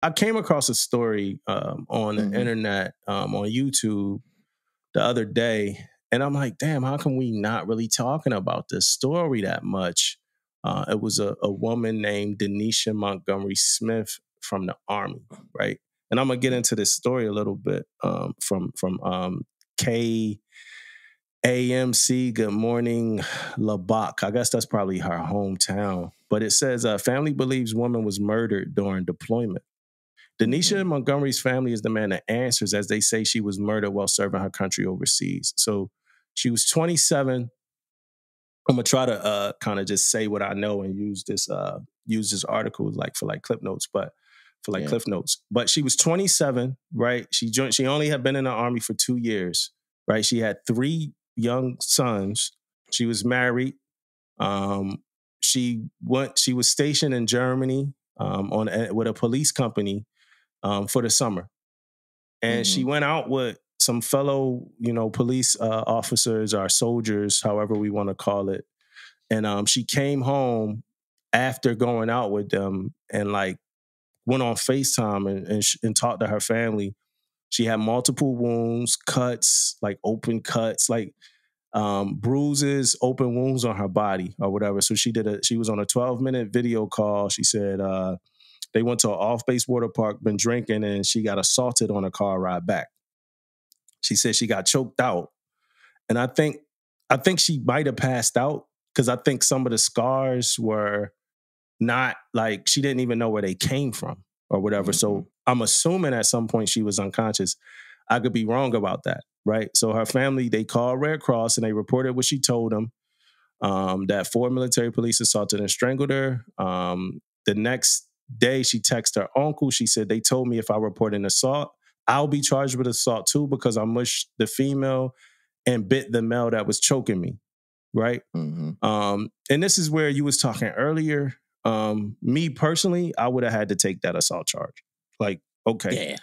I came across a story on the internet, on YouTube the other day, and I'm like, damn, how come we not really talking about this story that much? It was a woman named Denisha Montgomery-Smith from the Army, right? And I'm gonna get into this story a little bit from KAMC. Good morning, Lubbock. I guess that's probably her hometown. But it says, family believes woman was murdered during deployment. Denisha Montgomery's family is the man that answers, as they say she was murdered while serving her country overseas. So she was 27. I'm gonna try to kind of just say what I know and use this article for clip notes, cliff notes. But she was 27, right? She only had been in the Army for 2 years, right? She had 3 young sons. She was married. She was stationed in Germany with a police company for the summer. And she went out with some fellow, police officers or soldiers, however we want to call it. And she came home after going out with them and went on FaceTime and talked to her family. She had multiple wounds, cuts, like open cuts, bruises, open wounds on her body or whatever. So she was on a 12-minute video call. She said, they went to an off-base water park, been drinking, and she got assaulted on a car ride back. She said she got choked out. And I think she might have passed out because I think some of the scars were not she didn't even know where they came from or whatever. So I'm assuming at some point she was unconscious. I could be wrong about that, right? So her family, they called Red Cross and they reported what she told them, that 4 military police assaulted and strangled her. The next day, she texted her uncle. She said, they told me if I report an assault, I'll be charged with assault too because I mushed the female and bit the male that was choking me, right? And this is where you was talking earlier. Me personally, I would have had to take that assault charge. Okay. Yeah.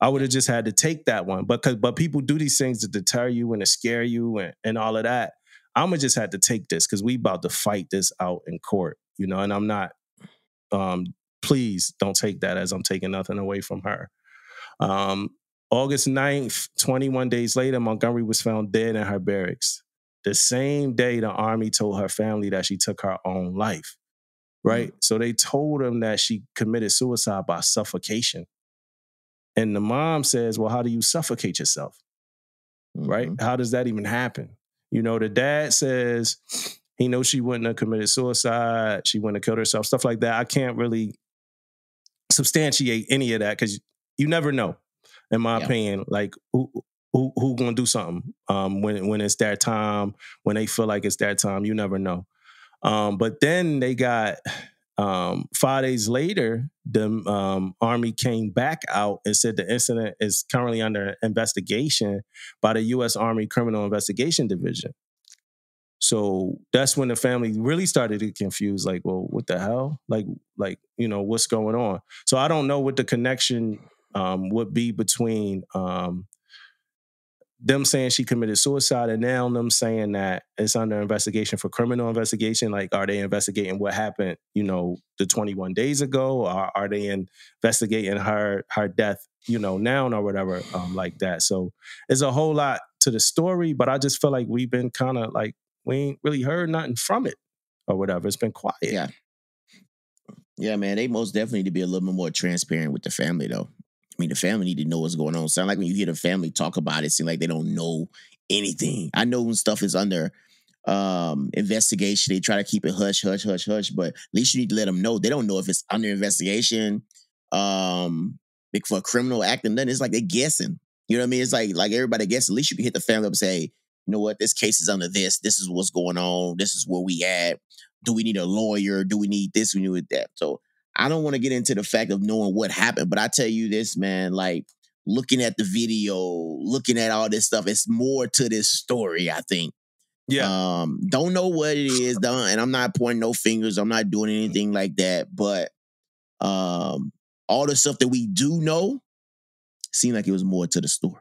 I would have just had to take that one. But people do these things to deter you and to scare you and all of that. I'm going to just have to take this because we about to fight this out in court, and I'm not, please don't take that as I'm taking nothing away from her. August 9th, 21 days later, Montgomery was found dead in her barracks. The same day, the Army told her family that she took her own life, right? So they told them that she committed suicide by suffocation. And the mom says, well, how do you suffocate yourself, right? How does that even happen? The dad says he knows she wouldn't have committed suicide. She wouldn't have killed herself, stuff like that. I can't really substantiate any of that because you never know, in my opinion, who gonna do something when it's their time, when they feel like it's their time. You never know. But then they got 5 days later, the Army came back out and said the incident is currently under investigation by the U.S. Army Criminal Investigation Division. So that's when the family really started to get confused. Like, well, what the hell? What's going on? So I don't know what the connection would be between them saying she committed suicide and now them saying that it's under investigation for criminal investigation. Like, are they investigating what happened, the 21 days ago? Or are they investigating her death, now or whatever, like that? So there's a whole lot to the story, but I just feel like we've been kind of we ain't really heard nothing from it or whatever. It's been quiet. Yeah. Yeah, man. They most definitely need to be a little bit more transparent with the family, though. I mean, the family need to know what's going on. Sound like when you hear the family talk about it, it seems like they don't know anything. I know when stuff is under investigation, they try to keep it hush, hush, hush, hush. But at least you need to let them know. They don't know if it's under investigation for a criminal act, and then it's like they're guessing. You know what I mean? It's like everybody guesses. At least you can hit the family up and say, you know what, this case is under this. This is what's going on. This is where we at. Do we need a lawyer? Do we need this? We need that. So I don't want to get into the fact of knowing what happened, but I tell you this, man, looking at the video, looking at all this stuff, it's more to this story, I think. Yeah. Don't know what it is, and I'm not pointing no fingers. I'm not doing anything like that, but all the stuff that we do know seemed like it was more to the story.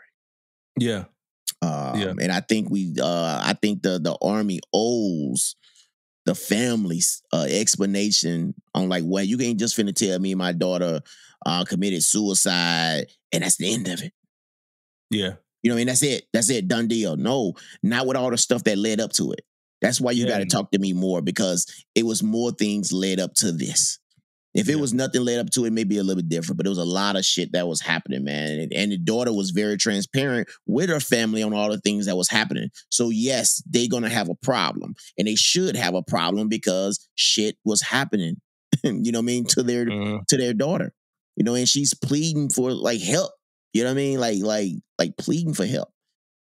Yeah. And I think I think the Army owes the family's explanation on like, well, you ain't just finna tell me my daughter committed suicide and that's the end of it. Yeah. You know what I mean? That's it. That's it. Done deal. No, not with all the stuff that led up to it. That's why you got to talk to me more, because it was more things led up to this. If it was nothing led up to it, maybe a little bit different, but it was a lot of shit that was happening, man. And the daughter was very transparent with her family on all the things that was happening. So yes, they're going to have a problem, and they should have a problem because shit was happening, you know what I mean? To their daughter, you know, and she's pleading for like help, you know what I mean? Like pleading for help,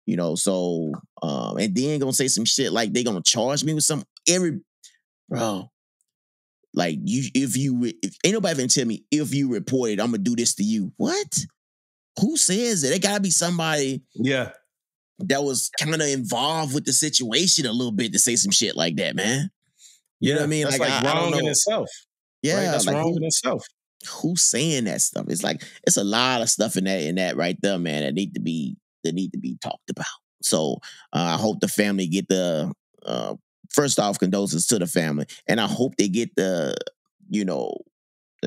you know? So, and then gonna say some shit like they gonna charge me with some bro. Like if ain't nobody even tell me if you report it, I'm gonna do this to you. What? Who says it? It gotta be somebody that was kind of involved with the situation a little bit to say some shit like that, man. You know what I mean? That's like wrong in itself. Yeah, right? That's like wrong in itself. Who's saying that stuff? It's like it's a lot of stuff in that right there, man, that need to be talked about. So I hope the family get the first off, condolences to the family, and I hope they get the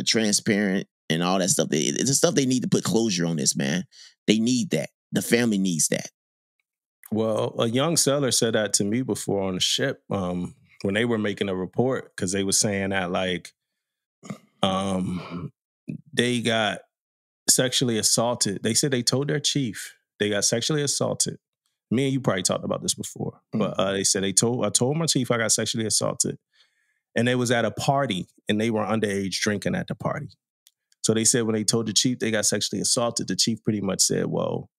transparent and all that stuff. It's the stuff they need to put closure on this, man. They need that. The family needs that. Well, a young seller said that to me before on the ship when they were making a report, because they were saying that like they got sexually assaulted. They said they told their chief they got sexually assaulted. Me and you probably talked about this before, but they said I told my chief I got sexually assaulted, and they was at a party and they were underage drinking at the party. So they said when they told the chief they got sexually assaulted, the chief pretty much said, well,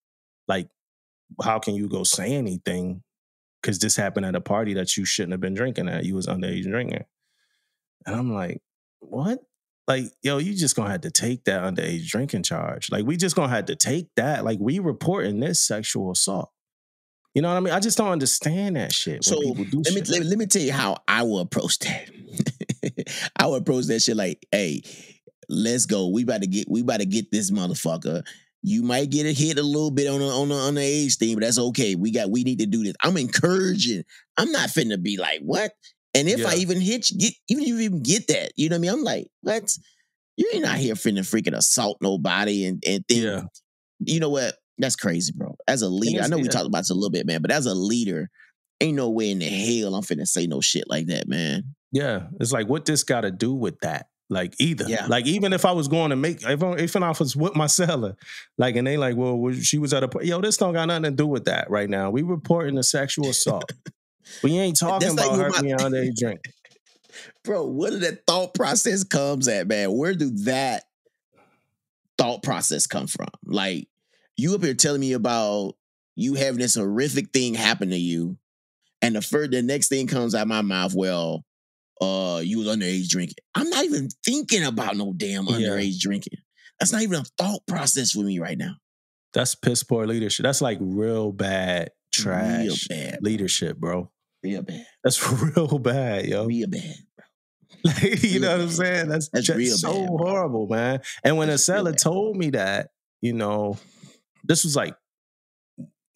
like, how can you go say anything? Because this happened at a party that you shouldn't have been drinking at. You was underage drinking. And I'm like, what? Like, yo, you just gonna have to take that underage drinking charge. Like, we just gonna have to take that. Like, we reporting this sexual assault. You know what I mean? I just don't understand that shit. So let me tell you how I will approach that. I would approach that shit like, hey, let's go. We about to get this motherfucker. You might get a hit a little bit on the age thing, but that's okay. We need to do this. I'm encouraging. I'm not finna be like, what? And if I even hit you, even if you even get that, you know what I mean? I'm like, what? You ain't out here finna freaking assault nobody and think, you know what? That's crazy, bro. As a leader, I know we talked about this a little bit, man, but as a leader, ain't no way in the hell I'm finna say no shit like that, man. Yeah. It's like, what this got to do with that? Like, either. Yeah. Like, even if I was going to if I was with my seller, like, and they like, well, she was at a point. Yo, this don't got nothing to do with that right now. We reporting a sexual assault. We ain't talking about her being underage drink. Bro, where did that thought process comes at, man? Where do that thought process come from? Like, you up here telling me about you having this horrific thing happen to you, and the next thing comes out of my mouth, well, you was underage drinking. I'm not even thinking about no damn underage drinking. That's not even a thought process for me right now. That's piss poor leadership. That's like real bad trash leadership, bro. Real bad. That's real bad, yo. Real bad, bro. Like, you know what I'm saying? That's real so bad, horrible, man. And when a seller told me that, you know, this was like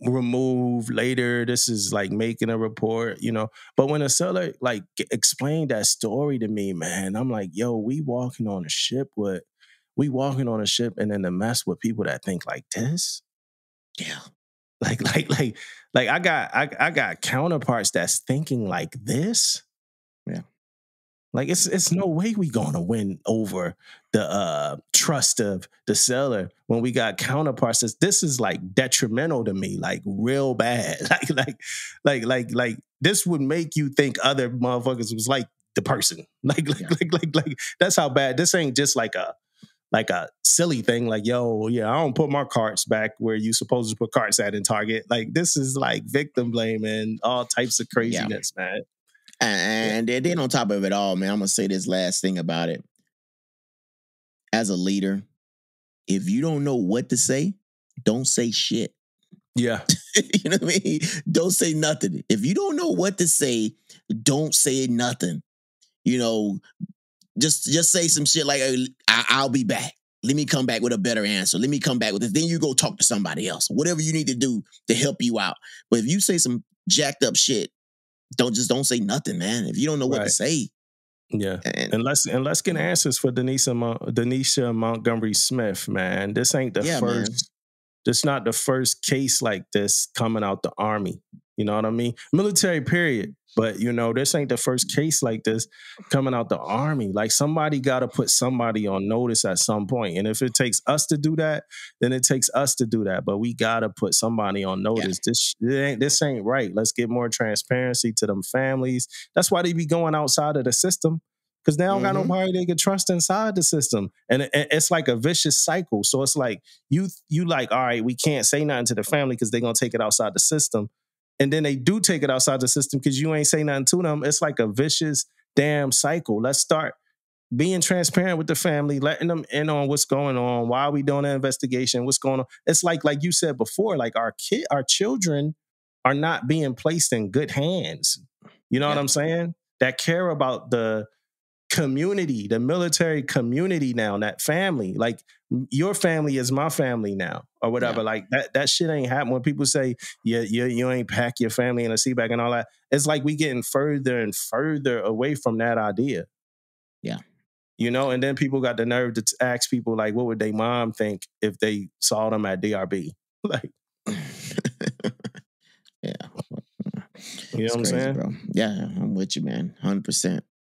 removed later. This is like making a report, you know. But when a seller like explained that story to me, man, I'm like, yo, we walking on a ship and then to mess with people that think like this. Yeah. Like I got counterparts that's thinking like this. Yeah. Like it's no way we gonna win over the trust of the seller when we got counterparts. This is like detrimental to me, like real bad. Like this would make you think other motherfuckers was like the person. Like that's how bad. This ain't just like a silly thing. Like, yo, yeah, I don't put my carts back where you supposed to put carts at in Target. Like, this is like victim blame and all types of craziness, man. And then on top of it all, man, I'm going to say this last thing about it. As a leader, if you don't know what to say, don't say shit. Yeah. You know what I mean? Don't say nothing. If you don't know what to say, don't say nothing. You know, just say some shit like, I'll be back. Let me come back with a better answer. Let me come back with it. Then you go talk to somebody else. Whatever you need to do to help you out. But if you say some jacked up shit, don't say nothing, man. If you don't know what to say. Yeah. And let's get answers for Denisha Montgomery-Smith, man. This ain't the first. Man. This not the first case like this coming out the Army. You know what I mean? Military period. But, you know, this ain't the first case like this coming out the Army. Like, somebody got to put somebody on notice at some point. And if it takes us to do that, then it takes us to do that. But we got to put somebody on notice. Yeah. This ain't right. Let's get more transparency to them families. That's why they be going outside of the system. Because they don't got nobody they can trust inside the system. And it's like a vicious cycle. So it's like, you like, all right, we can't say nothing to the family because they're going to take it outside the system. And then they do take it outside the system because you ain't say nothing to them. It's like a vicious damn cycle. Let's start being transparent with the family, letting them in on what's going on, why are we doing an investigation, what's going on. It's like you said before, like our children are not being placed in good hands. You know what I'm saying? That care about the community, the military community now, that family. Like, your family is my family now, or whatever. Like, that shit ain't happen. When people say, you ain't pack your family in a seat bag and all that, it's like we getting further and further away from that idea. Yeah. You know, and then people got the nerve to ask people, like, what would their mom think if they saw them at DRB? Like, yeah. You know what I'm saying? Bro. Yeah, I'm with you, man. 100%.